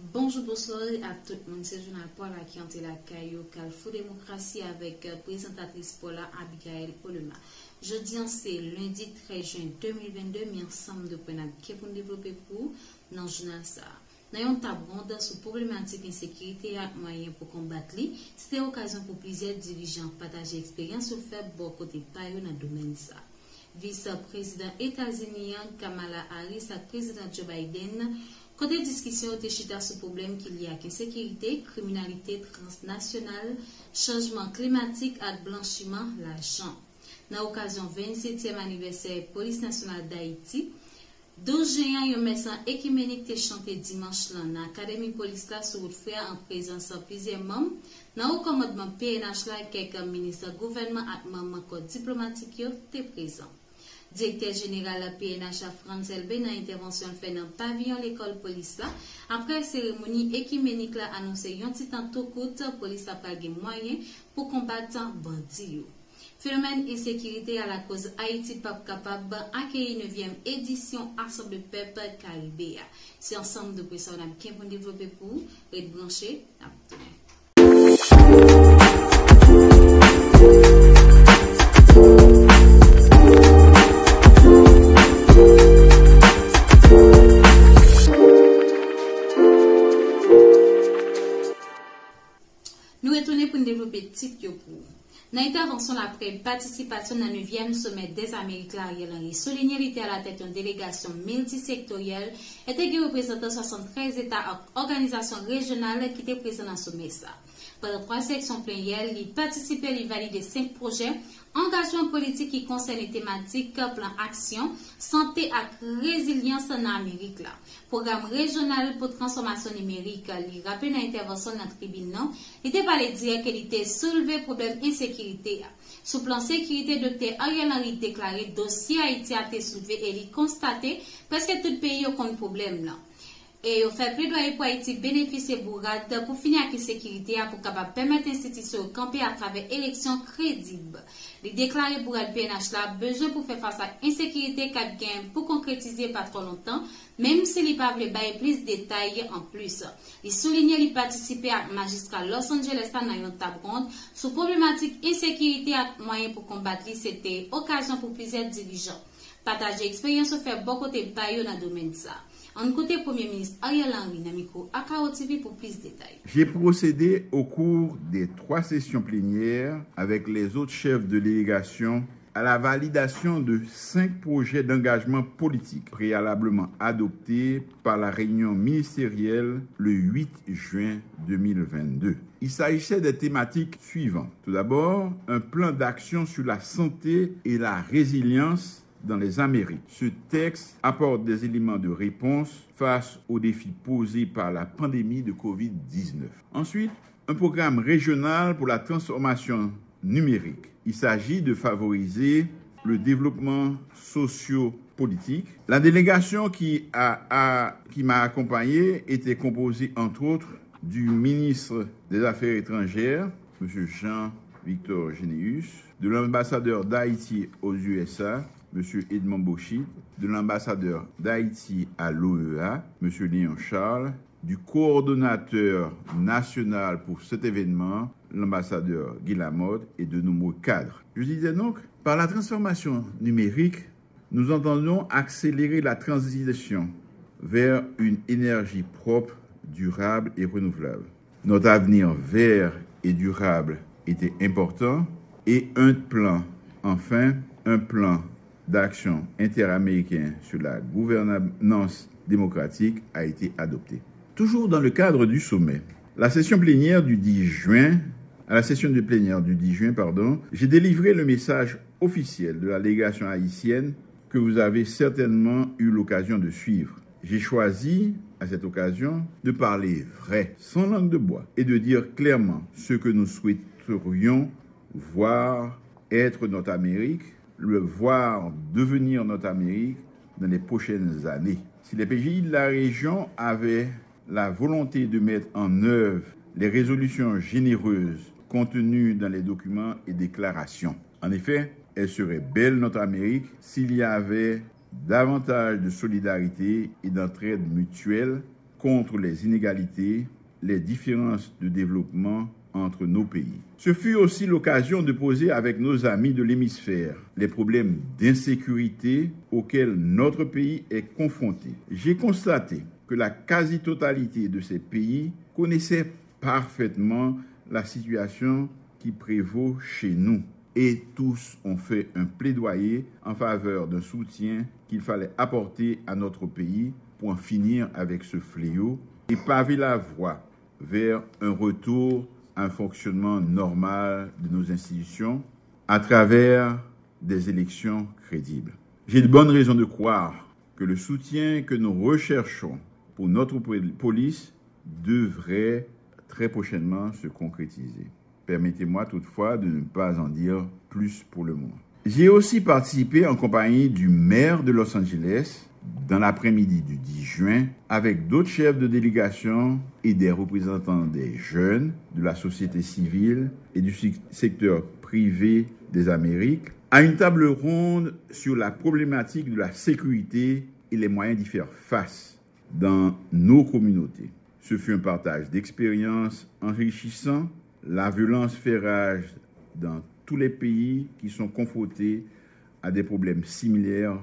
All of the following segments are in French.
Bonjour, bonsoir à tout le monde. C'est Journal Paula qui entre la caillou Calfou Démocratie avec présentatrice Paula Abigail Polema. Jeudi, c'est lundi 13 juin 2022, mais ensemble de points pour développer pour dans le journal ça. Nous avons table sur problématique d'insécurité et moyens pour combattre. C'était l'occasion pour plusieurs dirigeants partager expérience sur faire bon côté payo dans le domaine ça. Vice-président États-Unis Kamala Harris et président Joe Biden côté discussion de chita sur problème qu'il y a insécurité, criminalité transnationale, changement climatique et blanchiment l'argent. Dans l'occasion 27e anniversaire police nationale d'Haïti, 12 géants yon médecin écuménique te chanté dimanche là dans l'académie police là sur route frère en présence de plusieurs membres. Dans le commandement PNH là quelques ministres gouvernement et membres corps diplomatique yo te présent. Directeur général de PNH France LB dans intervention fait dans pavillon l'école police là après cérémonie écuménique là annoncé yon titan tout court police a pas gen moyen pour combattre bandit. Phénomène insécurité à la cause Haïti pas capable d'accueillir 9e édition Assemblée de peuple Caribéa. C'est ensemble de personnes qui vont développer pour être branchés à nous retourner pour développer titre pour dans l'intervention après participation dans le 9e sommet des Amériques, Ariel Henry souligné qu'il était à la tête d'une délégation multisectorielle et représentant 73 États et organisations régionales qui étaient présents dans ce sommet. Pendant 3 sections plénières, il participait et validé 5 projets, engagement politique qui concerne les thématiques, plan action, santé et résilience en Amérique. Programme régional pour transformation numérique, il rappelle l'intervention dans la tribune, il était parlé dire qu'il était soulevé problème insécurité. Sous plan sécurité, Dr. Ariel Henry déclaré dossier Haïti a été soulevé et il constaté presque tout le pays a un problème là. Et on fait plaidoyer pour Haïti bénéficier bourrade pour finir avec la sécurité pour capable permettre l'institution de camper à travers élections crédibles. Les déclarés pour le PNH là besoin pour faire face à l'insécurité qu'a gain pour concrétiser pas trop longtemps, même s'il si pas veut bailler plus de détails en plus. Il souligne qu'il participer à magistrat Los Angeles dans une table ronde sur problématique insécurité et moyens pour combattre. C'était occasion pour plusieurs dirigeants partager expérience ou faire beaucoup de bail dans le domaine ça. En côté Premier ministre Ariel Henry Namiko Akao TV pour plus de détails. J'ai procédé au cours des 3 sessions plénières avec les autres chefs de délégation à la validation de 5 projets d'engagement politique préalablement adoptés par la réunion ministérielle le 8 juin 2022. Il s'agissait des thématiques suivantes. Tout d'abord, un plan d'action sur la santé et la résilience dans les Amériques. Ce texte apporte des éléments de réponse face aux défis posés par la pandémie de COVID-19. Ensuite, un programme régional pour la transformation numérique. Il s'agit de favoriser le développement socio-politique. La délégation qui m'a accompagné était composée entre autres du ministre des Affaires étrangères, M. Jean-Victor Généus, de l'ambassadeur d'Haïti aux USA, M. Edmond Bochit, de l'ambassadeur d'Haïti à l'OEA, M. Léon Charles, du coordonnateur national pour cet événement, l'ambassadeur Guy Lamotte et de nombreux cadres. Je disais donc, par la transformation numérique, nous entendons accélérer la transition vers une énergie propre, durable et renouvelable. Notre avenir vert et durable était important et un plan d'action interaméricain sur la gouvernance démocratique a été adopté. Toujours dans le cadre du sommet, à la session de plénière du 10 juin, j'ai délivré le message officiel de la délégation haïtienne que vous avez certainement eu l'occasion de suivre. J'ai choisi, à cette occasion, de parler vrai, sans langue de bois, et de dire clairement ce que nous souhaiterions voir être notre Amérique, le voir devenir notre Amérique dans les prochaines années. Si les pays de la région avaient la volonté de mettre en œuvre les résolutions généreuses contenues dans les documents et déclarations. En effet, elle serait belle notre Amérique s'il y avait davantage de solidarité et d'entraide mutuelle contre les inégalités, les différences de développement entre nos pays. Ce fut aussi l'occasion de poser avec nos amis de l'hémisphère les problèmes d'insécurité auxquels notre pays est confronté. J'ai constaté que la quasi-totalité de ces pays connaissait parfaitement la situation qui prévaut chez nous. Et tous ont fait un plaidoyer en faveur d'un soutien qu'il fallait apporter à notre pays pour en finir avec ce fléau et paver la voie vers un retour à un fonctionnement normal de nos institutions à travers des élections crédibles. J'ai de bonnes raisons de croire que le soutien que nous recherchons pour notre police devrait très prochainement se concrétiser. Permettez-moi toutefois de ne pas en dire plus pour le moment. J'ai aussi participé en compagnie du maire de Los Angeles dans l'après-midi du 10 juin avec d'autres chefs de délégation et des représentants des jeunes, de la société civile et du secteur privé des Amériques à une table ronde sur la problématique de la sécurité et les moyens d'y faire face dans nos communautés. Ce fut un partage d'expériences enrichissant. La violence fait rage dans tous les pays qui sont confrontés à des problèmes similaires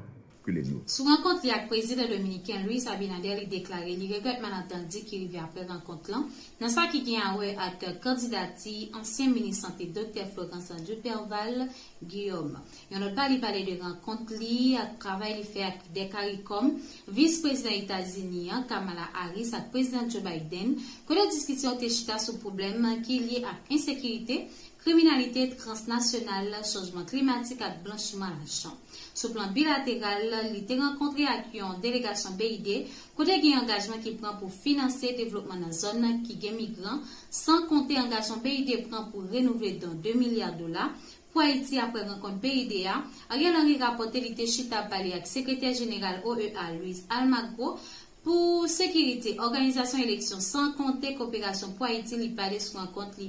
que les nôtres. Sous rencontre avec le président dominicain Luis Abinader, il déclaré qu'il regrette malentendu qui arrive après rencontre là. Dans ça qui vient avec candidature ancien ministre santé Dr Florence Duperval Guillaume. Et on n'a pas parlé de rencontre li à travail fait avec des CARICOM, vice-président des États-Unis Kamala Harris et président Joe Biden, que la discussion était chita sur problème qui est lié à insécurité, criminalité transnationale, changement climatique et blanchiment d'argent. Sur le plan bilatéral, il a rencontré avec une délégation BID, côté un engagement qui prend pour financer le développement dans la zone qui est migrant, sans compter l'engagement BID prend pour renouveler dans 2 milliards de dollars. Pour Haïti, après rencontre BIDA, Ariel Henry rapporté l'ité chita parlé avec secrétaire général OEA, Luis Almagro, pour sécurité, organisation élection, sans compter coopération pour Haïti, il parlait sur rencontre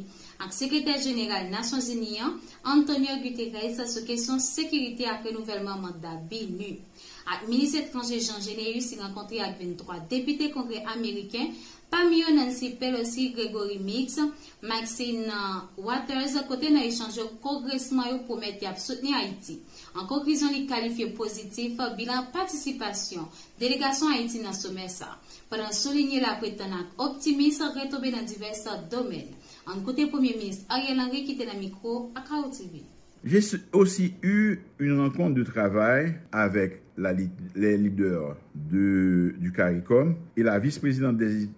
avec secrétaire général des Nations Unies, Antonio Guterres, sur question sécurité et renouvellement mandat BINU. Avec ministre étranger Jean Généus, il rencontré avec 23 députés congrès américains, parmi eux Nancy Pelosi, Gregory Mix, Maxine Waters, côté dans l'échange congressman pour mettre à soutenir Haïti. En conclusion, il qualifie positif bilan participation délégation Haïti dans ce sommet ça. Pendant souligner la prétendante optimiste retombée dans divers domaines. En côté Premier ministre Ariel Henry qui était dans le micro à KO TV. J'ai aussi eu une rencontre de travail avec les leaders du CARICOM et la vice-présidente des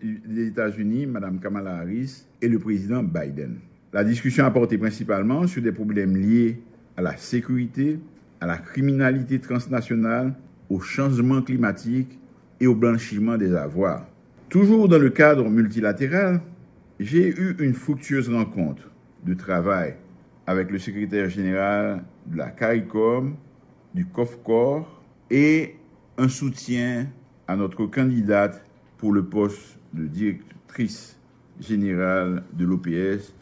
États-Unis, Mme Kamala Harris, et le président Biden. La discussion a porté principalement sur des problèmes liés à la sécurité, à la criminalité transnationale, au changement climatique et au blanchiment des avoirs. Toujours dans le cadre multilatéral, j'ai eu une fructueuse rencontre de travail avec le secrétaire général de la CARICOM, du COFCOR et un soutien à notre candidate pour le poste de directrice générale de l'OPS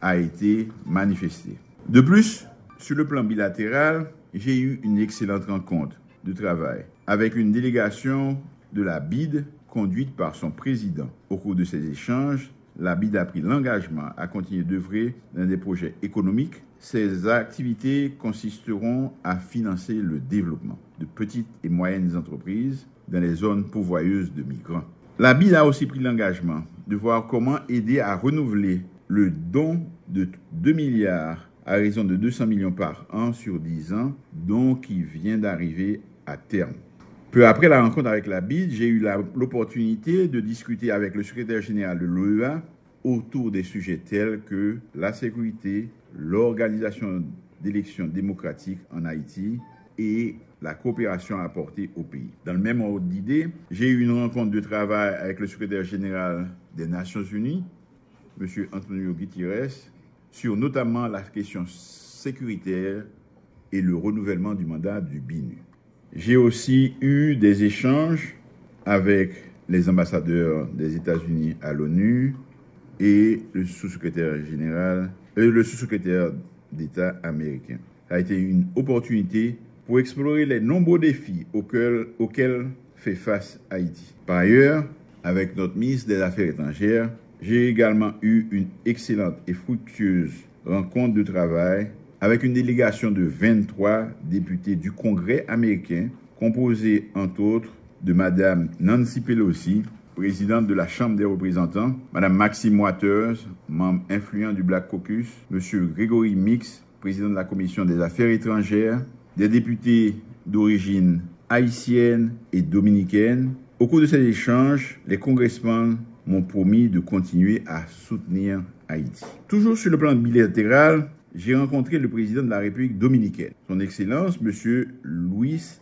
a été manifesté. De plus, sur le plan bilatéral, j'ai eu une excellente rencontre de travail avec une délégation de la BID conduite par son président. Au cours de ces échanges, la BID a pris l'engagement à continuer d'œuvrer dans des projets économiques. Ces activités consisteront à financer le développement de petites et moyennes entreprises dans les zones pourvoyeuses de migrants. La BID a aussi pris l'engagement de voir comment aider à renouveler le don de 2 milliards à raison de 200 millions par an sur 10 ans, don qui vient d'arriver à terme. Peu après la rencontre avec la BID, j'ai eu l'opportunité de discuter avec le secrétaire général de l'OEA autour des sujets tels que la sécurité, l'organisation d'élections démocratiques en Haïti et la coopération apportée au pays. Dans le même ordre d'idée, j'ai eu une rencontre de travail avec le secrétaire général des Nations Unies, M. Antonio Guterres, sur notamment la question sécuritaire et le renouvellement du mandat du BINU. J'ai aussi eu des échanges avec les ambassadeurs des États-Unis à l'ONU et le sous-secrétaire d'État américain. Ça a été une opportunité pour explorer les nombreux défis auxquels fait face Haïti. Par ailleurs, avec notre ministre des Affaires étrangères, j'ai également eu une excellente et fructueuse rencontre de travail avec une délégation de 23 députés du Congrès américain, composée entre autres de Mme Nancy Pelosi, présidente de la Chambre des représentants, Mme Maxine Waters, membre influent du Black Caucus, M. Gregory Meeks, président de la Commission des Affaires étrangères, des députés d'origine haïtienne et dominicaine. Au cours de ces échanges, les congressmen m'ont promis de continuer à soutenir Haïti. Toujours sur le plan bilatéral, j'ai rencontré le président de la République dominicaine, son Excellence, M. Luis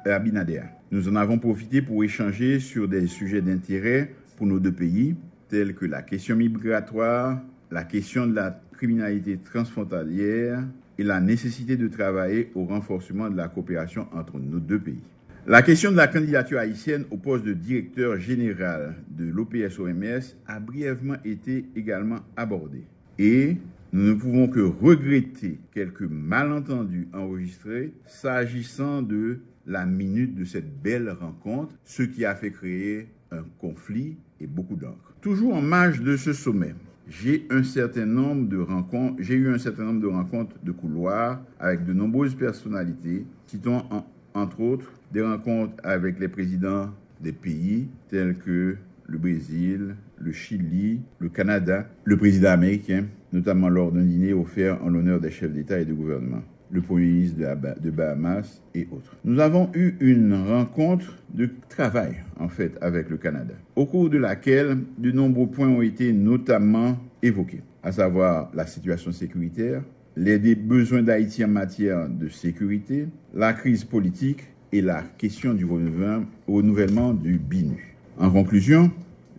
Abinader. Nous en avons profité pour échanger sur des sujets d'intérêt pour nos deux pays, tels que la question migratoire, la question de la criminalité transfrontalière et la nécessité de travailler au renforcement de la coopération entre nos deux pays. La question de la candidature haïtienne au poste de directeur général de l'OPS-OMS a brièvement été également abordée. Et nous ne pouvons que regretter quelques malentendus enregistrés s'agissant de la minute de cette belle rencontre, ce qui a fait créer un conflit et beaucoup d'encre. Toujours en marge de ce sommet, j'ai eu un certain nombre de rencontres de couloir avec de nombreuses personnalités, citons entre autres des rencontres avec les présidents des pays tels que le Brésil, le Chili, le Canada, le président américain, notamment lors d'un dîner offert en l'honneur des chefs d'État et de gouvernement, le premier ministre de Bahamas et autres. Nous avons eu une rencontre de travail, avec le Canada, au cours de laquelle de nombreux points ont été notamment évoqués, à savoir la situation sécuritaire, les besoins d'Haïti en matière de sécurité, la crise politique et la question du renouvellement du BINU. En conclusion,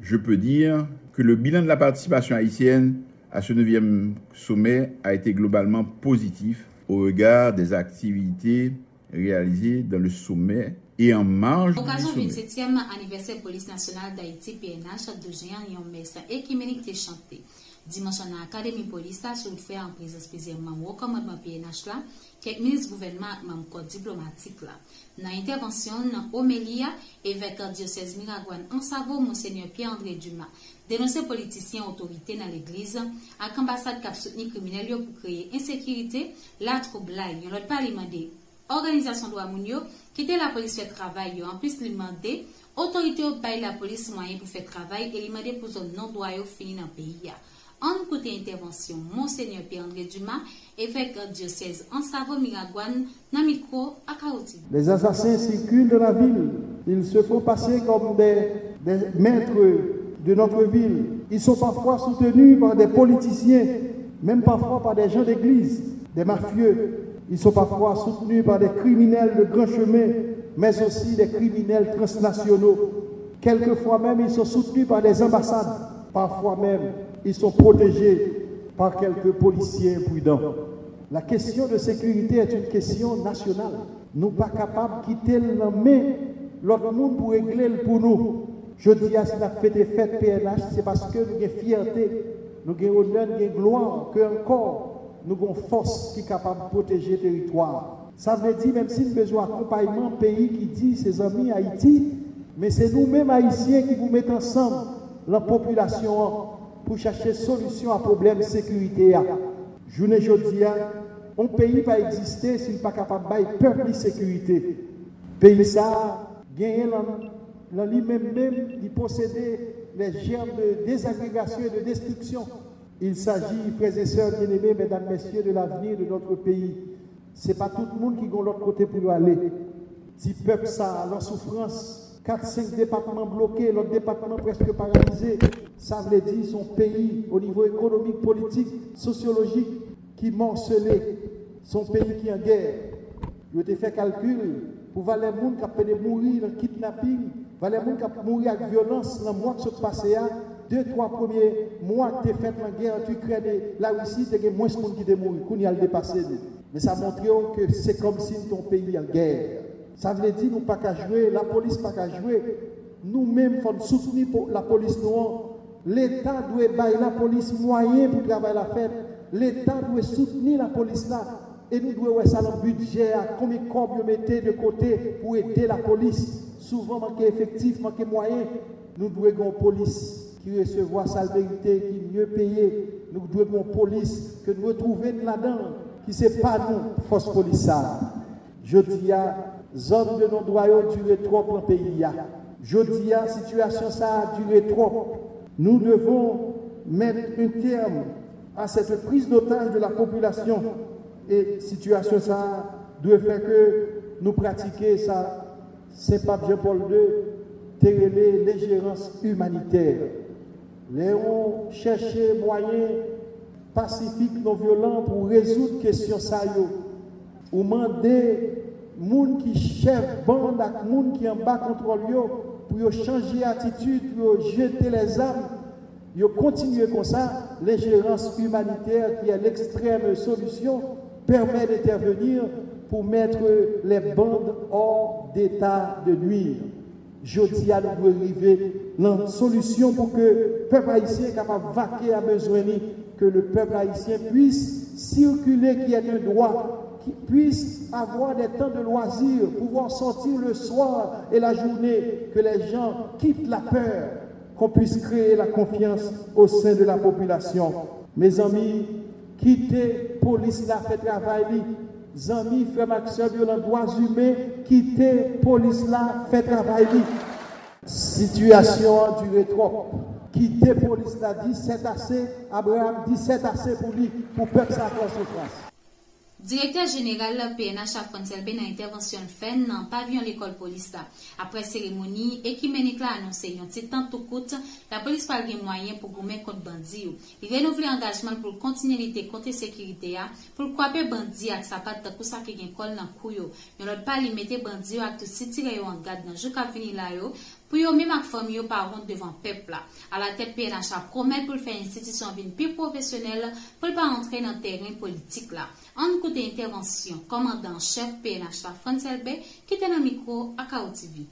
je peux dire que le bilan de la participation haïtienne à ce 9e sommet a été globalement positif au regard des activités réalisées dans le sommet et en marge du Occasion sommet. 27e anniversaire police nationale d'Haïti PNH de géant et en messe écuménique te chanté. Dimanche en Académie police là sur le fait en présence spécialement au commandement PNH là, quelques ministres gouvernement même corps diplomatique là. Dans intervention dans Omélia évêque diocèse Miragouane en Savo monseigneur Pierre-André Dumas dénoncer politiciens autorités dans l'église à ambassade cap soutenir criminels pour créer insécurité, la trouble là, yon l'autre pas demander organisation droit mounio quitter la police fait travail en plus demander autorité bail la police moyen pour faire travail et demander pour zone non droit fini dans pays. En côté intervention, Monseigneur Pierre-André Dumas, évêque diocèse en Savo Miragouane, dans micro à Kaouti. Les assassins circulent dans la ville. Ils se font passer comme des maîtres de notre ville. Ils sont parfois soutenus par des politiciens, même parfois par des gens d'église, des mafieux. Ils sont parfois soutenus par des criminels de grand chemin, mais aussi des criminels transnationaux. Quelquefois même, ils sont soutenus par des ambassades. Parfois même, ils sont protégés par quelques policiers imprudents. La question de sécurité est une question nationale. Nous ne sommes pas capables de quitter la main l'autre monde pour régler pour nous. Je dis à ce qu'on a fait des fêtes PNH, c'est parce que nous avons fierté, nous avons honneur, nous avons gloire, que encore nous avons force qui est capable de protéger le territoire. Ça veut dire, même si nous avons besoin d'accompagnement, pays qui dit ses amis Haïti, mais c'est nous-mêmes Haïtiens qui vous mettons ensemble, la population, pour chercher solution à problème de sécurité. Je ne dis pas, un pays va exister s'il n'est pas capable de peuple de sécurité. Pays ça, gagne lui-même, de posséder les germes de désagrégation et de destruction. Il s'agit, frères et sœurs bien-aimés, mesdames, messieurs, de l'avenir de notre pays. Ce n'est pas tout le monde qui est de l'autre côté pour aller. Si le peuple ça, leur souffrance, 4-5 départements bloqués, l'autre département presque paralysé, ça veut dire son pays au niveau économique, politique, sociologique qui morcelé, son pays qui est en guerre. Il a fait calcul pour voir les gens qui peuvent mourir dans le kidnapping, voir les gens qui peuvent mourir avec violence dans le mois qui se passé, 2-3 premiers mois que tu as fait la guerre entre l'Ukraine et la Russie, tu as moins de monde qui est mort, qu'on y a le dépassé. Mais ça montre que c'est comme si ton pays est en guerre. Ça veut dire nous pas qu'à jouer, la police pas qu'à jouer. Nous-mêmes, il faut soutenir la police noire. L'État doit bailler la police moyen pour travailler la fête. L'État doit soutenir la police là. Et nous devons ça dans le budget, combien de corps nous mettez de côté pour aider la police. Souvent, manquer effectif, manquer moyens. nous devons une police qui recevra sa vérité, qui est mieux payée. Nous devons une police que nous retrouvons là-dedans, qui ne c'est pas nous, force police. Je dis à zone de non-droit duré trop dans le pays. Je dis à situation ça a duré trop. Nous devons mettre un terme à cette prise d'otage de la population. Et situation ça doit faire que nous pratiquions ça. C'est pas Jean-Paul II, l'ingérence humanitaire. Léon chercher moyens pacifiques, non violents pour résoudre question ça yo. Ou demander moun qui chef bande ak moun qui en bas contrôle yo pour changer attitude, pour jeter les armes, yo continuer comme ça, l'ingérence humanitaire qui est l'extrême solution permet d'intervenir pour mettre les bandes hors d'état de nuire. Je dis à nous arriver dans la solution pour que le peuple haïtien soit capable de vaquer à besoin, que le peuple haïtien puisse circuler, qui est un droit, qui puisse avoir des temps de loisirs, pouvoir sortir le soir et la journée, que les gens quittent la peur, qu'on puisse créer la confiance au sein de la population. Mes amis, quittez la police, la fait travail. Amis, frères, maxeurs, violents, droits humains, quittez la police là, fait travail. Situation a duré trop. Quittez la police là, 17 assez, Abraham, 17 assez pour lui, pour peuple sa souffrance. Directeur général PNH à Frontielbe dans intervention fait dans pavillon l'école police là. Après cérémonie, équipe Ménic a annoncé un petit temps tout coûte, la police pas de moyens pour gommer contre bandits. Il renouveler engagement pour continuer lutter contre sécurité pour couper bandits avec sa patte pour ça qui gen col dans couyo. Yon l'autre pas limiter bandits avec tout si tirer en garde dans jou ka venir là yo. Pour yo même ak fami yo par honte devant peuple là. À la tête PNH a promet pour faire institution vin plus professionnelle pour pas entrer dans terrain politique là. En côté intervention, commandant chef PNH la Frontielbe qui était dans le micro à KO TV.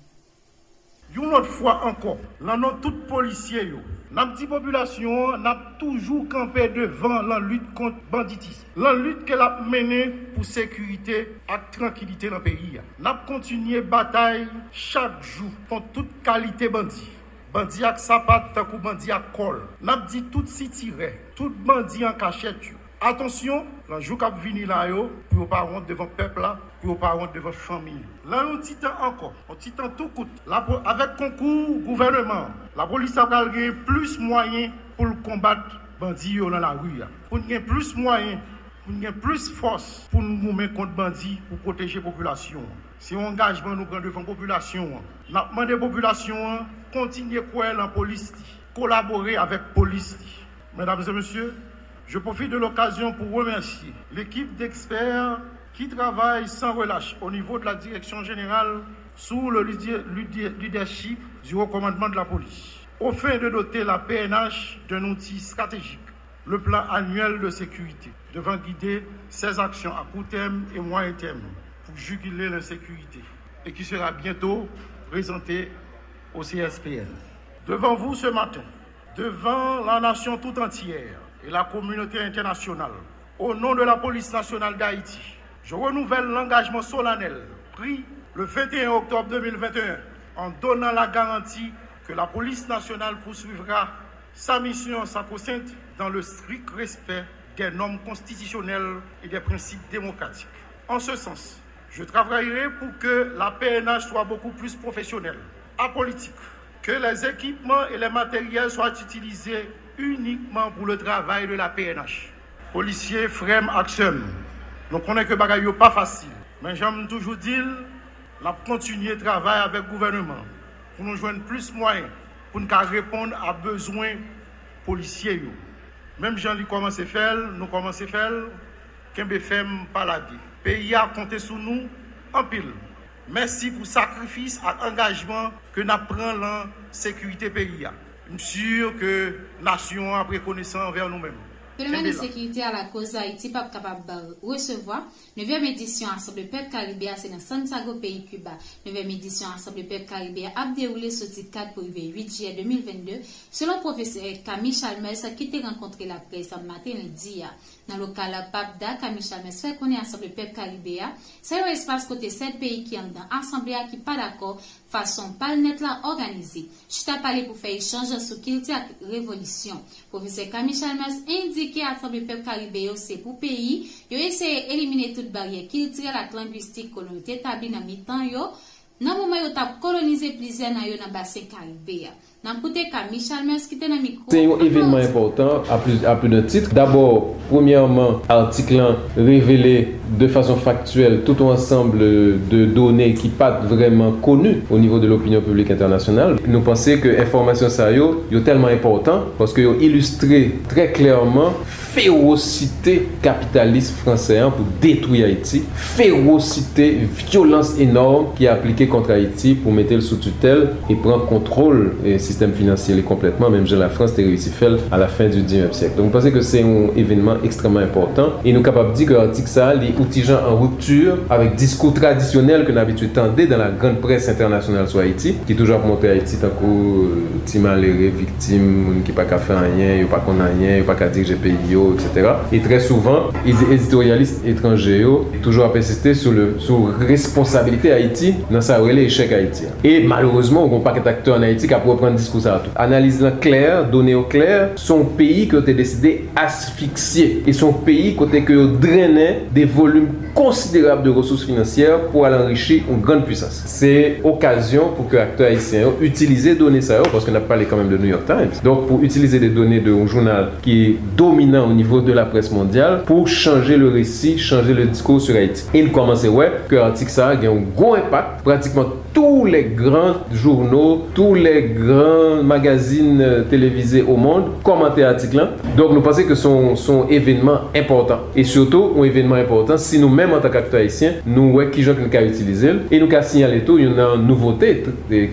Une autre fois encore, dans notre tout policier, la petite population n'a toujours campé devant la lutte contre le banditisme. La lutte qu'elle a menée pour sécurité et tranquillité dans le pays. N'a continué bataille chaque jour contre toute qualité bandit. Bandit avec sapat, tant que bandit à col. N'a dit tout si tiré, tout bandit en cachette. Attention, le jour qui vient là, pour ne pas rentrer devant le peuple, pour ne pas rentrer devant la famille. Là, on titan encore, on titan tout coûte. Avec concours gouvernement, la police a gagné plus de moyens pour combattre les bandits dans la rue. Pour gagner plus de moyens, pour gagner plus de force pour nous mettre contre les bandits, pour protéger la population. C'est un engagement que nous prenons devant la population. Nous demandons à la population de continuer à croire dans la police, collaborer avec la police. Mesdames et messieurs, je profite de l'occasion pour remercier l'équipe d'experts qui travaille sans relâche au niveau de la direction générale sous le leadership du recommandement de la police, au fin de doter la PNH d'un outil stratégique, le plan annuel de sécurité, devant guider ses actions à court terme et moyen terme pour juguler l'insécurité et qui sera bientôt présenté au CSPN. Devant vous ce matin, devant la nation tout entière, et la communauté internationale. Au nom de la police nationale d'Haïti, je renouvelle l'engagement solennel pris le 21 octobre 2021 en donnant la garantie que la police nationale poursuivra sa mission sacro-sainte dans le strict respect des normes constitutionnelles et des principes démocratiques. En ce sens, je travaillerai pour que la PNH soit beaucoup plus professionnelle, apolitique, que les équipements et les matériels soient utilisés uniquement pour le travail de la PNH. Policiers, frères, actions. Nous connaissons que les bagages ne sont pas faciles. Mais j'aime toujours dire, nous continuer à travailler avec le gouvernement pour nous joindre plus de moyens, pour nous répondre à besoins policiers. Même gens qui commencent à faire, nous commençons à faire, qu'un BFM pas la vie. Le pays a compté sur nous en pile. Merci pour le sacrifice et l'engagement que nous prenons dans la sécurité pays. Je suis sûr que la nation a pris connaissance envers nous-mêmes. Le phénomène de sécurité à la cause d'Haïti pas capable de recevoir. 9e édition Assemblée Peuple Caribéen, c'est dans Santiago, pays Cuba. 9e édition Assemblée Peuple Caribéen a déroulé ce 4 pour 8 juillet 2022. Selon le professeur Camille Chalmers, qui a rencontré la presse ce matin lundi. Dans le local PAPDA, Camille Chalmers fait qu'on est Assemblée Peuple Caribéen. C'est un espace côté 7 pays qui sont dans l'Assemblée qui pas d'accord façon pas net la organisée. Je t'ai parlé pour faire échange sur culture et révolution. Professeur Camille Chalmers indiqué à travers le peuple caribéen, c'est pour pays, yo essayer d'éliminer toute barrière culturelle et linguistique que l'on établi dans mi-temps yo. Dans le moment où tu as colonisé plusieurs dans le bassin caribéen. C'est un événement important à plus d'un titre. D'abord, premièrement, l'article révélé de façon factuelle tout un ensemble de données qui ne sont pas vraiment connues au niveau de l'opinion publique internationale. Nous pensons que l'information est tellement importante parce qu'ils ont illustré très clairement férocité capitaliste français pour détruire Haïti, férocité, violence énorme qui est appliquée contre Haïti pour mettre le sous tutelle et prendre contrôle du système financier complètement, même si la France a réussi à faire à la fin du 19e siècle. Donc, je pense que c'est un événement extrêmement important et nous sommes capables de dire que l'article ça, les outils en rupture avec discours traditionnel que nous avons l'habitude d'entendre dans la grande presse internationale sur Haïti, qui est toujours montré Haïti tant que petit malheureux, victime, qui n'a pas qu'à faire rien, il pas qu'on a rien, il pas qu'à diriger pays, etc. Et très souvent, les éditorialistes étrangers toujours à persister sur responsabilité Haïti dans sa échec Haïti. Et malheureusement, on n'a pas d'acteurs en Haïti qui a pu reprendre discours ça tout. Analyse claire, données claires, son pays qui a décidé asphyxier et son pays qui a drainé des volumes considérables de ressources financières pour aller enrichir une grande puissance. C'est occasion pour que les acteurs haïtiens utilisent des données ça parce qu'on a parlé quand même de New York Times. Donc pour utiliser des données d'un journal qui est dominant au niveau de la presse mondiale pour changer le récit, changer le discours sur Haïti. Et il commence que l'article ça a un gros impact. Pratiquement tous les grands journaux, tous les grands magazines télévisés au monde commentent l'article. Donc nous pensons que son événement important. Et surtout, un événement important, si nous-mêmes en tant qu'acteurs haïtiens, nous voyons qui gens qui utiliser et nous signaler tout, il y a une nouveauté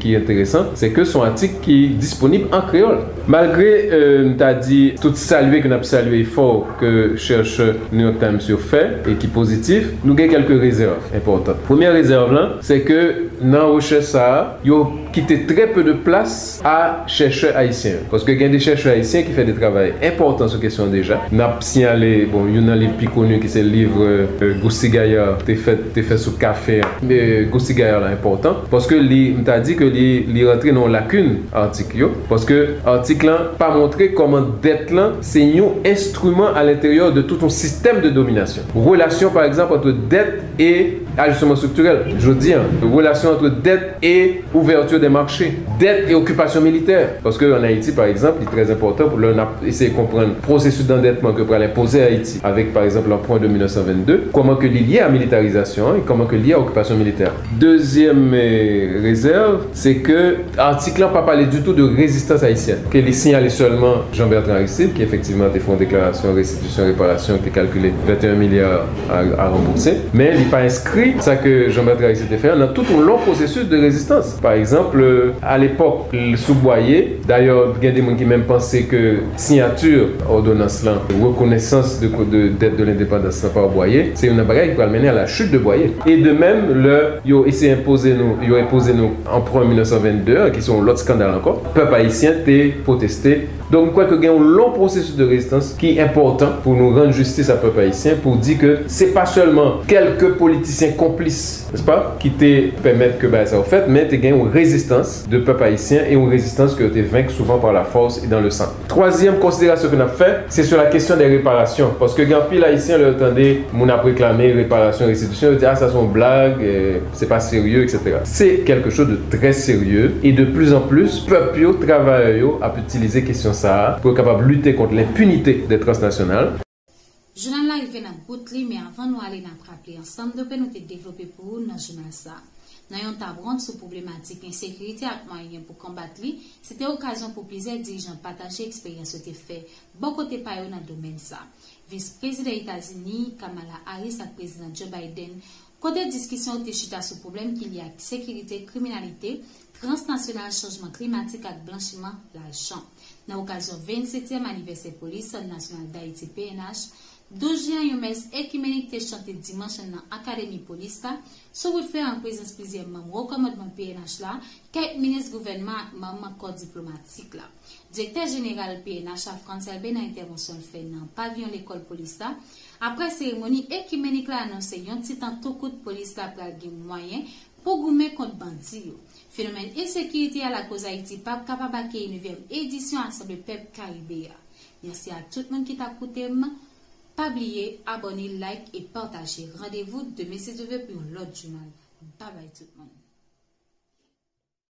qui est intéressante, c'est que son article qui est disponible en créole. Malgré, tu as dit, tout saluer que nous avons salué fort que cherche New York Times sur fait et qui est positif, nous avons quelques réserves importantes. Première réserve là, c'est que dans la recherche ça, il y a quitté très peu de place à chercheurs haïtiens. Parce que il y a des chercheurs haïtiens qui font des travaux importants sur la question déjà. Nous avons signalé, bon, il y a un livre plus connu qui c'est le livre Goussi Gaillard, qui est fait sur café. Mais Goussi Gaillard est important parce que tu as dit que il rentré dans la lacune article. Parce que l'article n'a pas montré comment dette c'est un instrument à l'intérieur de tout un système de domination. Relation par exemple entre dette et ajustement structurel. Je veux dire, relation entre dette et ouverture des marchés, dette et occupation militaire. Parce qu'en Haïti, par exemple, il est très important pour essayer de comprendre le processus d'endettement que pour imposer à Haïti, avec par exemple l'emprunt de 1922, comment que lié à la militarisation et comment que lié à l'occupation militaire. Deuxième réserve, c'est que l'article n'a pas parlé du tout de résistance haïtienne. Qu'il signalé seulement Jean-Bertrand Aristide, qui effectivement a fait une déclaration restitution réparation qui est calculé 21 milliards à rembourser, mais il n'est pas inscrit ça que Jean-Bertrand Aristide a fait dans tout un long processus de résistance. Par exemple, à l'époque, sous Boyer, d'ailleurs, il y a des gens qui même pensaient que signature ordonnance là, reconnaissance de dette de l'indépendance par Boyer, c'est une barrière qui peut mener à la chute de Boyer. Et de même, ils ont essayé d'imposer nous emprunt 1922, qui sont l'autre scandale encore. Le peuple haïtien a protesté. Donc, je crois qu'il y a un long processus de résistance qui est important pour nous rendre justice à peuple haïtien, pour dire que ce n'est pas seulement quelques politiciens complices, n'est-ce pas, qui te permettent que ça au fait, mais il y a une résistance de peuple haïtien et une résistance qui a été vaincue souvent par la force et dans le sang. Troisième considération que nous avons fait, c'est sur la question des réparations. Parce que quand pile haïtien le attendait, on a réclamé réparation, restitution, on dit ça c'est une blague, c'est pas sérieux, etc. C'est quelque chose de très sérieux et de plus en plus, peuple travailleur a utilisé question ça pour être capable de lutter contre l'impunité des transnationales. Je n'en arrive dans le bout, mais avant nous aller nous rappeler ensemble, de nous développer pour vous dans le journal ça. Nous avons tabron sur problématique insécurité et moyens pour combattre lui. C'était l'occasion pour plusieurs dirigeants partager l'expérience qui fait beaucoup de pays dans le domaine ça. Vice-président des États-Unis, Kamala Harris et président Joe Biden, côté discussion de chita sur problème qu'il y a sécurité, criminalité, transnational, changement climatique et blanchiment l'argent. Dans l'occasion 27e anniversaire police nationale d'Haïti PNH, 12 juin, une messe écuménique te chanté dimanche dans l'Académie Police là, sur le fait en présence plusieurs membres au commandement PNH là, quelques ministres gouvernement, membres corps diplomatique là. Directeur général PNH à France Elbé dans intervention fait dans pavillon l'école police là. Après cérémonie écuménique là annoncé un petit temps tout coup de police là pour gagner moyen pour goumer contre bandits. Phénomène insécurité à la cause Haïti, pas capable d'accueillir une 9e édition Assemblée Peuple Caribéa. Merci à tout le monde qui t'a écouté. Pas oublier, abonner, like et partager. Rendez-vous demain 16h pour l'autre journal. Bye bye tout le monde.